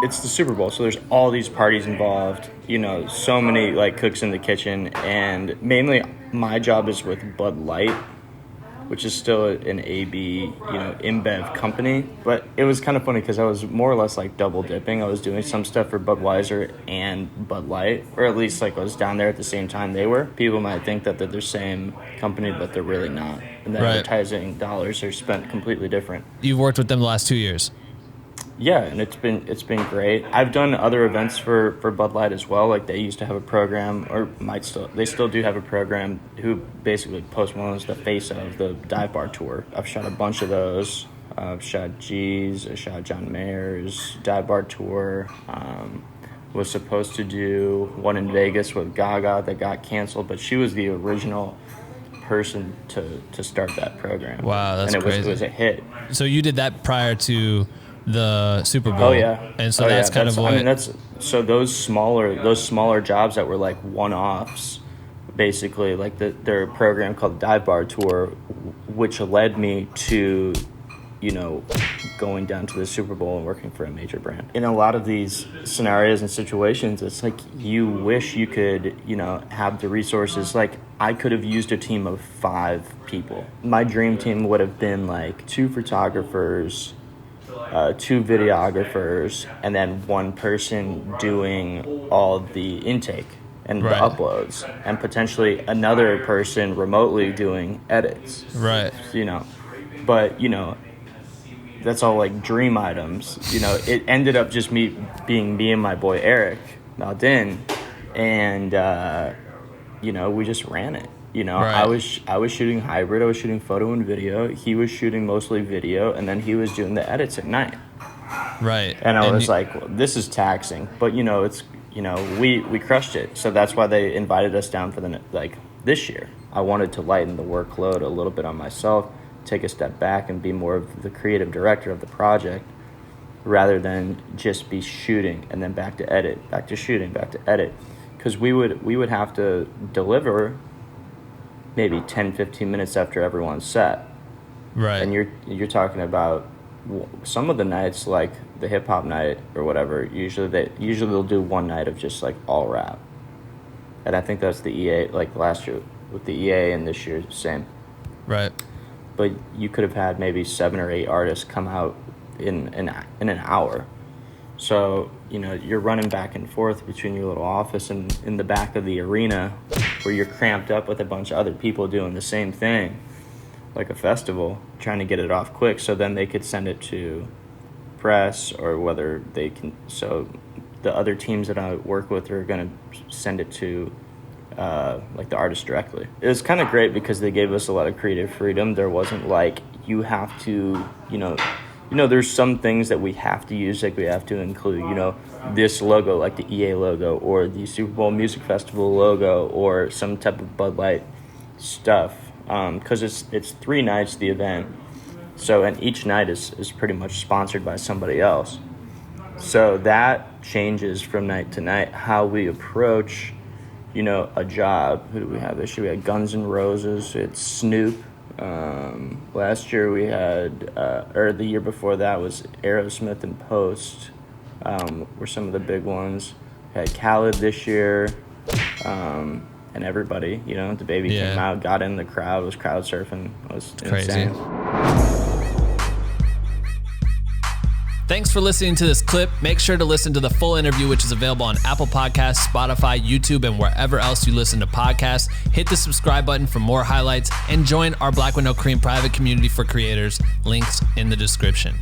it's the Super Bowl, so there's all these parties involved, you know, so many like cooks in the kitchen, and mainly my job is with Bud Light, which is still an AB, you know, InBev company. But it was kind of funny because I was more or less like double dipping. I was doing some stuff for Budweiser and Bud Light, or at least like I was down there at the same time they were. People might think that they're the same company, but they're really not. And the advertising dollars are spent completely different. You've worked with them the last 2 years. Yeah, and it's been great. I've done other events for Bud Light as well. Like they used to have a program, or they still do have a program, who basically Post Malone is the face of the dive bar tour. I've shot a bunch of those. I've shot G's, I shot John Mayer's dive bar tour. Was supposed to do one in Vegas with Gaga that got canceled, but she was the original person to start that program. Wow, that's crazy. And it was a hit. So you did that prior to the Super Bowl. Oh yeah, and so that's kind of what. I mean, so those smaller jobs that were like one-offs, basically like their program called Dive Bar Tour, which led me to, you know, going down to the Super Bowl and working for a major brand. In a lot of these scenarios and situations, it's like you wish you could, you know, have the resources. Like I could have used a team of 5 people. My dream team would have been like 2 photographers, 2 videographers, and then 1 person doing all the intake and the uploads, and potentially another person remotely doing edits. Right. You know, but you know, that's all like dream items. You know, it ended up just being me and my boy Eric Maldin, and you know, we just ran it. You know, I was shooting hybrid. I was shooting photo and video. He was shooting mostly video, and then he was doing the edits at night. Right. And I was like, well, this is taxing, but you know, it's, you know, we crushed it. So that's why they invited us down for this year. I wanted to lighten the workload a little bit on myself, take a step back and be more of the creative director of the project, rather than just be shooting and then back to edit, back to shooting, back to edit. Because we would have to deliver maybe 10-15 minutes after everyone's set. Right. And you're talking about some of the nights, like the hip hop night or whatever, usually they'll do one night of just like all rap. And I think that's the EA, like last year with the EA, and this year same. Right. But you could have had maybe 7 or 8 artists come out in an hour. So, you know, you're running back and forth between your little office and in the back of the arena, where you're cramped up with a bunch of other people doing the same thing, like a festival, trying to get it off quick so then they could send it to press, or whether they can, so the other teams that I work with are going to send it to like the artist directly. It was kind of great because they gave us a lot of creative freedom. There wasn't like, you have to, you know, there's some things that we have to use, like we have to include, you know, this logo, like the EA logo, or the Super Bowl Music Festival logo, or some type of Bud Light stuff, because it's 3 nights, the event, so, and each night is pretty much sponsored by somebody else. So that changes from night to night how we approach, you know, a job. Who do we have this year? We had Guns N' Roses, it's Snoop. Last year we had, or the year before that was Aerosmith and Post, were some of the big ones. We had Khaled this year, and everybody, you know, DaBaby came out, got in the crowd, was crowd surfing. It was insane. Thanks for listening to this clip. Make sure to listen to the full interview, which is available on Apple Podcasts, Spotify, YouTube, and wherever else you listen to podcasts. Hit the subscribe button for more highlights and join our Black with No Cream private community for creators. Links in the description.